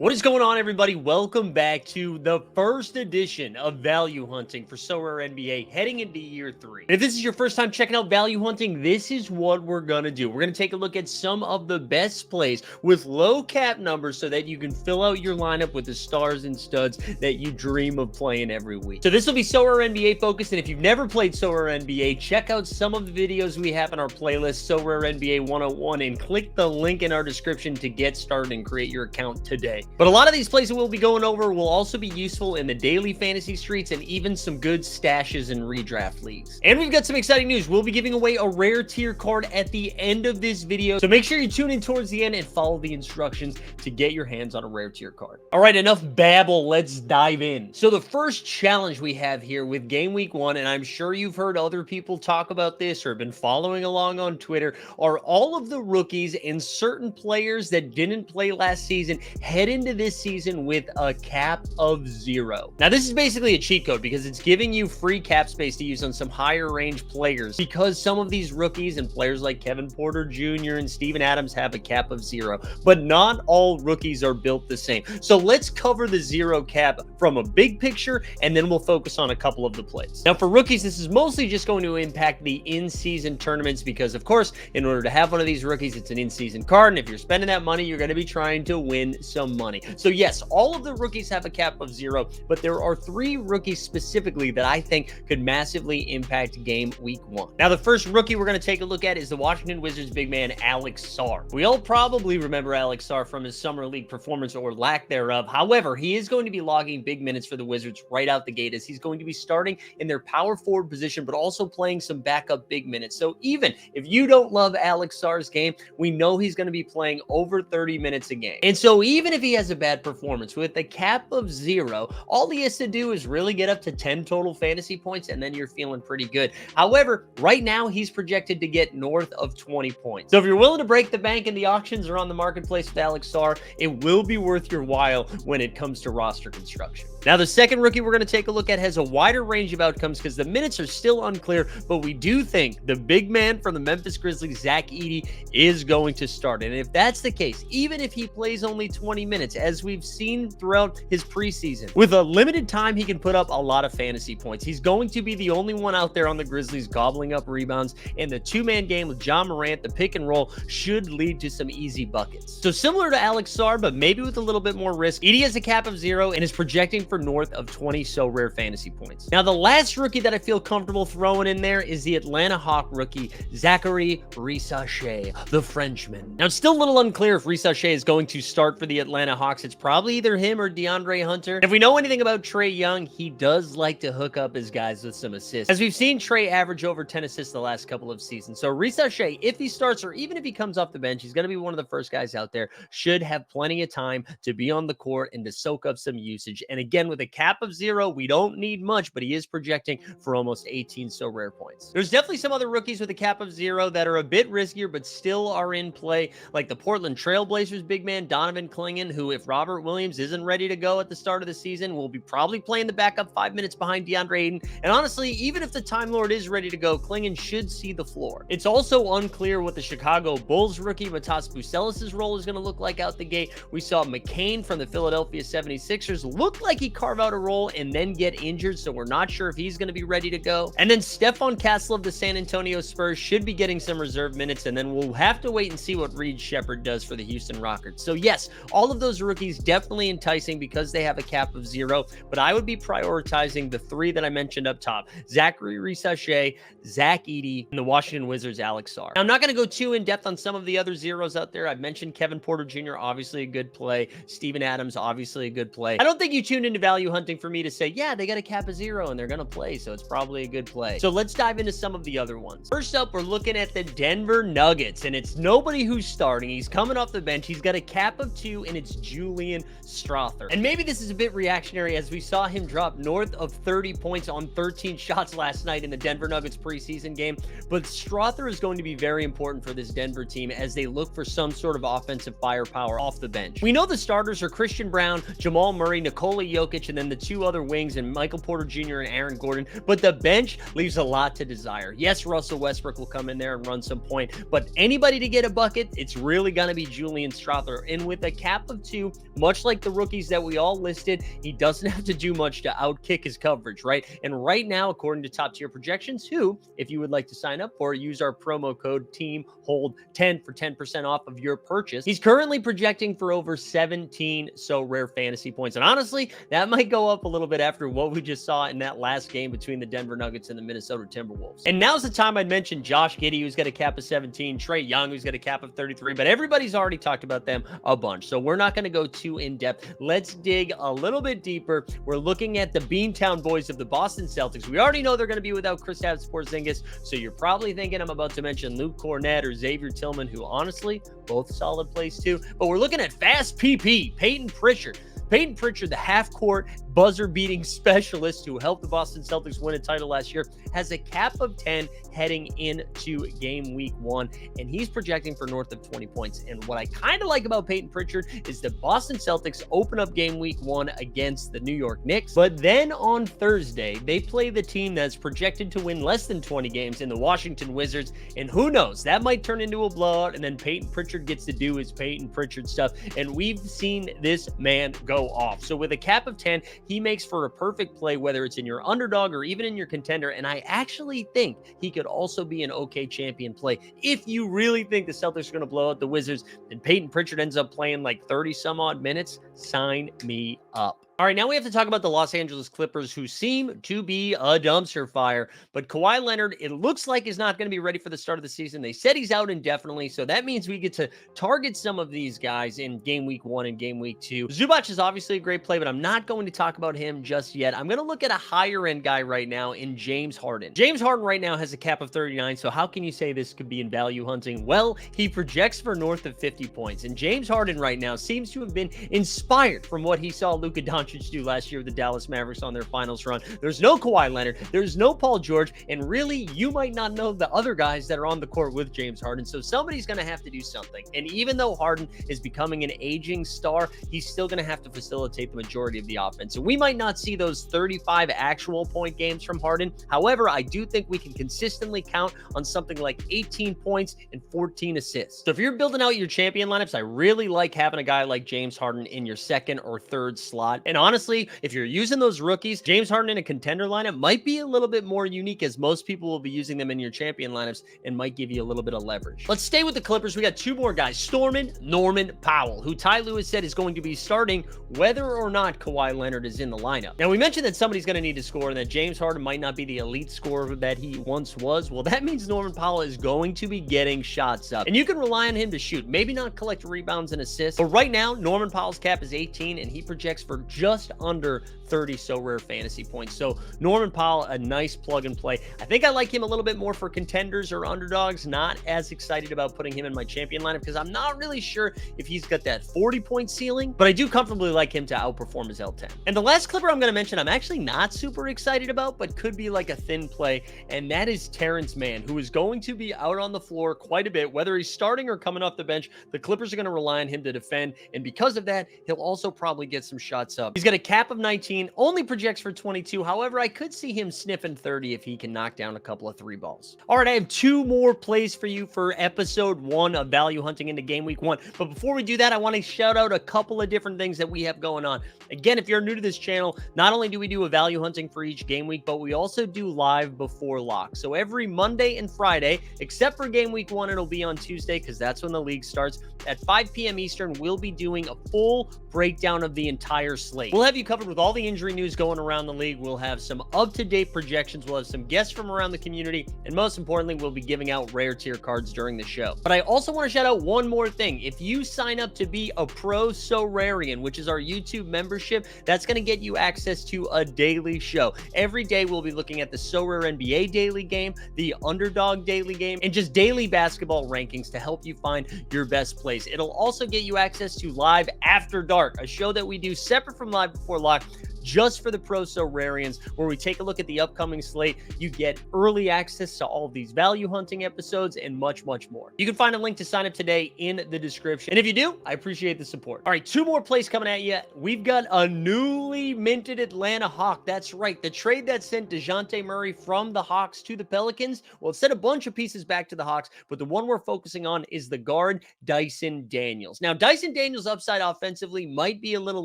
What is going on, everybody? Welcome back to the first edition of Value Hunting for Sorare NBA heading into year 3. If this is your first time checking out Value Hunting, this is what we're going to do. We're going to take a look at some of the best plays with low cap numbers so that you can fill out your lineup with the stars and studs that you dream of playing every week. So this will be Sorare NBA focused, and if you've never played Sorare NBA, check out some of the videos we have in our playlist, Sorare NBA 101, and click the link in our description to get started and create your account today. But a lot of these plays that we'll be going over will also be useful in the daily fantasy streets and even some good stashes and redraft leagues. And we've got some exciting news. We'll be giving away a rare tier card at the end of this video, so make sure you tune in towards the end and follow the instructions to get your hands on a rare tier card. All right, enough babble. Let's dive in. So the first challenge we have here with game week 1, and I'm sure you've heard other people talk about this or been following along on Twitter, are all of the rookies and certain players that didn't play last season head into this season with a cap of 0. Now, this is basically a cheat code because it's giving you free cap space to use on some higher range players, because some of these rookies and players like Kevin Porter Jr. and Steven Adams have a cap of 0, but not all rookies are built the same. So let's cover the 0 cap from a big picture, and then we'll focus on a couple of the plays. Now, for rookies, this is mostly just going to impact the in-season tournaments because, of course, in order to have one of these rookies, it's an in-season card, and if you're spending that money, you're going to be trying to win some money. So yes, all of the rookies have a cap of 0, but there are 3 rookies specifically that I think could massively impact game week 1. Now, the first rookie we're going to take a look at is the Washington Wizards big man, Alex Sarr. We all probably remember Alex Sarr from his summer league performance or lack thereof. However, he is going to be logging big minutes for the Wizards right out the gate, as he's going to be starting in their power forward position, but also playing some backup big minutes. So even if you don't love Alex Sarr's game, we know he's going to be playing over 30 minutes a game. And so even if he has a bad performance with a cap of 0, all he has to do is really get up to 10 total fantasy points, and then you're feeling pretty good. However, right now he's projected to get north of 20 points. So if you're willing to break the bank in the auctions or on the marketplace with Alex Sarr, it will be worth your while when it comes to roster construction. Now, the second rookie we're going to take a look at has a wider range of outcomes because the minutes are still unclear, but we do think the big man from the Memphis Grizzlies, Zach Edey, is going to start. And if that's the case, even if he plays only 20 minutes, as we've seen throughout his preseason, with a limited time, he can put up a lot of fantasy points. He's going to be the only one out there on the Grizzlies gobbling up rebounds, and the two-man game with John Morant, the pick and roll, should lead to some easy buckets. So similar to Alex Sarr, but maybe with a little bit more risk, Edey has a cap of 0 and is projecting for north of 20 Sorare fantasy points. Now, the last rookie that I feel comfortable throwing in there is the Atlanta Hawk rookie, Zachary Rissache, the Frenchman. Now, it's still a little unclear if Rissache is going to start for the Atlanta Hawks. It's probably either him or DeAndre Hunter. If we know anything about Trae Young, he does like to hook up his guys with some assists, as we've seen Trae average over 10 assists the last couple of seasons. So Rissache, if he starts or even if he comes off the bench, he's going to be one of the first guys out there, should have plenty of time to be on the court and to soak up some usage. And again, with a cap of 0, we don't need much, but he is projecting for almost 18 Sorare points. There's definitely some other rookies with a cap of 0 that are a bit riskier, but still are in play, like the Portland Trailblazers big man, Donovan Clingan, who, if Robert Williams isn't ready to go at the start of the season, will be probably playing the backup 5 minutes behind DeAndre Ayton. And honestly, even if the Time Lord is ready to go, Clingan should see the floor. It's also unclear what the Chicago Bulls rookie, Matas Bucelis' role is going to look like out the gate. We saw McCain from the Philadelphia 76ers look like he carved out a role and then get injured, so we're not sure if he's going to be ready to go. And then Stephon Castle of the San Antonio Spurs should be getting some reserve minutes, and then we'll have to wait and see what Reed Shepherd does for the Houston Rockets. So yes, all of those rookies definitely enticing because they have a cap of 0, but I would be prioritizing the 3 that I mentioned up top: Zachary Rissache, Zach Edey, and the Washington Wizards' Alex Sarr. Now, I'm not going to go too in depth on some of the other zeros out there. I've mentioned Kevin Porter Jr., obviously a good play. Steven Adams, obviously a good play. I don't think you tuned into value hunting for me to say, yeah, they got a cap of 0 and they're going to play, so it's probably a good play. So let's dive into some of the other ones. First up, we're looking at the Denver Nuggets, and it's nobody who's starting. He's coming off the bench. He's got a cap of 2, and it's Julian Strawther. And maybe this is a bit reactionary, as we saw him drop north of 30 points on 13 shots last night in the Denver Nuggets preseason game, but Strawther is going to be very important for this Denver team as they look for some sort of offensive firepower off the bench. We know the starters are Christian Brown, Jamal Murray, Nikola Jokic, Jokic and then the two other wings and Michael Porter Jr. and Aaron Gordon, but the bench leaves a lot to desire. Yes, Russell Westbrook will come in there and run some point, but anybody to get a bucket, it's really going to be Julian Strawther. And with a cap of 2, much like the rookies that we all listed, he doesn't have to do much to outkick his coverage, right? And right now, according to top tier projections, who, if you would like to sign up for, use our promo code TEAMHOLD10 for 10% off of your purchase. He's currently projecting for over 17 so rare fantasy points. And honestly, that might go up a little bit after what we just saw in that last game between the Denver Nuggets and the Minnesota Timberwolves. And now's the time I'd mention Josh Giddey, who's got a cap of 17, Trae Young, who's got a cap of 33, but everybody's already talked about them a bunch. So we're not going to go too in depth. Let's dig a little bit deeper. We're looking at the Beantown boys of the Boston Celtics. We already know they're going to be without Kristaps Porzingis, so you're probably thinking I'm about to mention Luke Cornett or Xavier Tillman, who honestly, both solid plays too. But we're looking at fast PP, Peyton Pritchard. Peyton Pritchard, the half-court buzzer-beating specialist who helped the Boston Celtics win a title last year, has a cap of 10 heading into game week 1, and he's projecting for north of 20 points. And what I kind of like about Peyton Pritchard is the Boston Celtics open up game week 1 against the New York Knicks, but then on Thursday, they play the team that's projected to win less than 20 games in the Washington Wizards, and who knows, that might turn into a blowout, and then Peyton Pritchard gets to do his Peyton Pritchard stuff, and we've seen this man go off. So with a cap of 10, he makes for a perfect play, whether it's in your underdog or even in your contender. And I actually think he could also be an okay champion play. If you really think the Celtics are going to blow out the Wizards and Peyton Pritchard ends up playing like 30 some odd minutes, sign me up. All right, now we have to talk about the Los Angeles Clippers, who seem to be a dumpster fire. But Kawhi Leonard, it looks like, is not going to be ready for the start of the season. They said he's out indefinitely, so that means we get to target some of these guys in game week 1 and game week 2. Zubac is obviously a great play, but I'm not going to talk about him just yet. I'm going to look at a higher-end guy right now in James Harden. James Harden right now has a cap of 39, so how can you say this could be in value hunting? Well, he projects for north of 50 points, and James Harden right now seems to have been inspired from what he saw Luka Doncic do last year with the Dallas Mavericks on their finals run. There's no Kawhi Leonard, there's no Paul George, and really, you might not know the other guys that are on the court with James Harden, so somebody's going to have to do something. And even though Harden is becoming an aging star, he's still going to have to facilitate the majority of the offense. So we might not see those 35 actual point games from Harden. However, I do think we can consistently count on something like 18 points and 14 assists. So if you're building out your champion lineups, I really like having a guy like James Harden in your second or third slot. And honestly, if you're using those rookies, James Harden in a contender lineup might be a little bit more unique, as most people will be using them in your champion lineups and might give you a little bit of leverage. Let's stay with the Clippers. We got two more guys, storming Norman Powell, who Ty Lewis said is going to be starting whether or not Kawhi Leonard is in the lineup. Now, we mentioned that somebody's going to need to score and that James Harden might not be the elite scorer that he once was. Well, that means Norman Powell is going to be getting shots up, and you can rely on him to shoot, maybe not collect rebounds and assists, but right now, Norman Powell's cap is 18, and he projects for just under 30 so rare fantasy points. So Norman Powell, a nice plug and play. I think I like him a little bit more for contenders or underdogs. Not as excited about putting him in my champion lineup because I'm not really sure if he's got that 40-point ceiling, but I do comfortably like him to outperform his L10. And the last Clipper I'm going to mention, I'm actually not super excited about, but could be like a thin play, and that is Terrence Mann, who is going to be out on the floor quite a bit, whether he's starting or coming off the bench. The Clippers are going to rely on him to defend, and because of that, he'll also probably get some shots up. He's got a cap of 19, only projects for 22. However, I could see him sniffing 30 if he can knock down a couple of 3 balls. All right, I have 2 more plays for you for episode 1 of Value Hunting into Game Week 1. But before we do that, I want to shout out a couple of different things that we have going on. Again, if you're new to this channel, not only do we do a value hunting for each game week, but we also do live before lock. So every Monday and Friday, except for Game Week 1, it'll be on Tuesday because that's when the league starts. At 5 p.m. Eastern, we'll be doing a full breakdown of the entire slate. We'll have you covered with all the injury news going around the league. We'll have some up-to-date projections. We'll have some guests from around the community. And most importantly, we'll be giving out rare tier cards during the show. But I also want to shout out one more thing. If you sign up to be a Pro Sorarian, which is our YouTube membership, that's going to get you access to a daily show. Every day, we'll be looking at the Sorare NBA daily game, the Underdog daily game, and just daily basketball rankings to help you find your best plays. It'll also get you access to Live After Dark, a show that we do separate from Live Before Lock, just for the Pro Sorarians, where we take a look at the upcoming slate. You get early access to all of these value hunting episodes and much, much more. You can find a link to sign up today in the description. And if you do, I appreciate the support. All right, 2 more plays coming at you. We've got a newly minted Atlanta Hawk. That's right, the trade that sent DeJounte Murray from the Hawks to the Pelicans. Well, it sent a bunch of pieces back to the Hawks, but the one we're focusing on is the guard, Dyson Daniels. Now, Dyson Daniels' upside offensively might be a little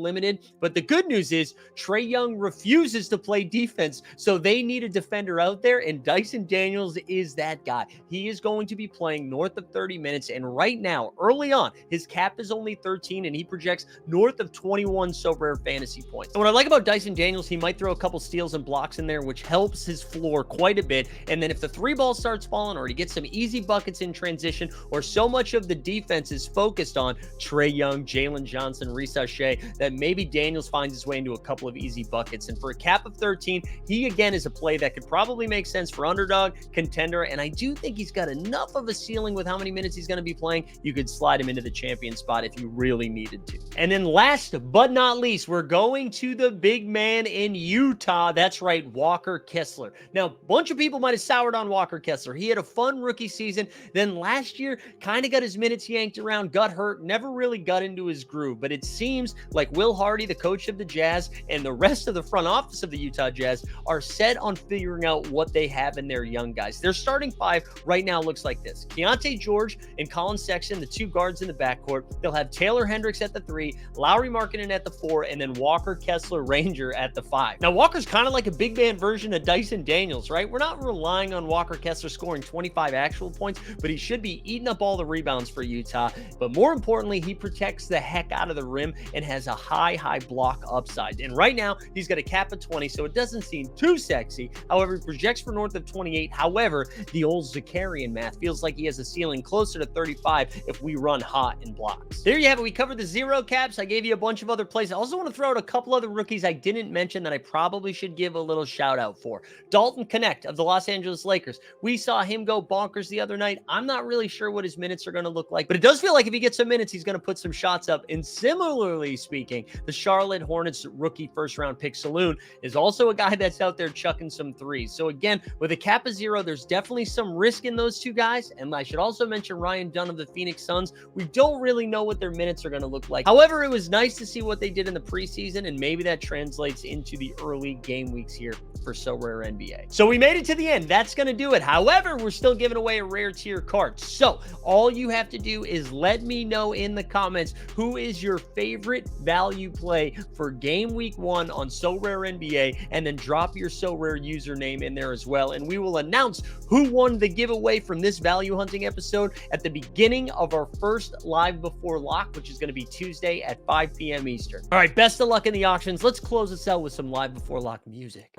limited, but the good news is Trae Young refuses to play defense, so they need a defender out there, and Dyson Daniels is that guy. He is going to be playing north of 30 minutes, and right now, early on, his cap is only 13, and he projects north of 21 Sorare fantasy points. And what I like about Dyson Daniels, he might throw a couple steals and blocks in there, which helps his floor quite a bit, and then if the 3 ball starts falling or he gets some easy buckets in transition, or so much of the defense is focused on Trae Young, Jalen Johnson, Risa Shea, that maybe Daniels finds his way into a couple of easy buckets. And for a cap of 13, he again is a play that could probably make sense for underdog, contender, and I do think he's got enough of a ceiling with how many minutes he's going to be playing. You could slide him into the champion spot if you really needed to. And then last but not least, we're going to the big man in Utah. That's right, Walker Kessler. Now, a bunch of people might have soured on Walker Kessler. He had a fun rookie season. Then last year, kind of got his minutes yanked around, got hurt, never really got into his groove. But it seems like Will Hardy, the coach of the Jazz, and the rest of the front office of the Utah Jazz are set on figuring out what they have in their young guys. Their starting 5 right now looks like this: Keontae George and Colin Sexton, the 2 guards in the backcourt. They'll have Taylor Hendricks at the 3, Lauri Markkanen at the 4, and then Walker Kessler Ranger at the 5. Now, Walker's kind of like a big man version of Dyson Daniels, right? We're not relying on Walker Kessler scoring 25 actual points, but he should be eating up all the rebounds for Utah. But more importantly, he protects the heck out of the rim and has a high block upside. And right now, he's got a cap of 20, so it doesn't seem too sexy. However, he projects for north of 28. However, the old Zakarian math feels like he has a ceiling closer to 35 if we run hot in blocks. There you have it. We covered the 0 caps. I gave you a bunch of other plays. I also want to throw out a couple other rookies I didn't mention that I probably should give a little shout out for. Dalton Connect of the Los Angeles Lakers. We saw him go bonkers the other night. I'm not really sure what his minutes are going to look like, but it does feel like if he gets some minutes, he's going to put some shots up. And similarly speaking, the Charlotte Hornets rookie first-round pick Saloon is also a guy that's out there chucking some threes. So again, with a cap of 0, there's definitely some risk in those 2 guys. And I should also mention Ryan Dunn of the Phoenix Suns. We don't really know what their minutes are going to look like. However, it was nice to see what they did in the preseason, and maybe that translates into the early game weeks here for Sorare NBA. So we made it to the end. That's going to do it. However, we're still giving away a rare tier card. So all you have to do is let me know in the comments who is your favorite value play for game week 1 on Sorare NBA, and then drop your Sorare username in there as well. And we will announce who won the giveaway from this value hunting episode at the beginning of our first live before lock, which is going to be Tuesday at 5 p.m. Eastern. All right, best of luck in the auctions. Let's close this out with some live before lock music.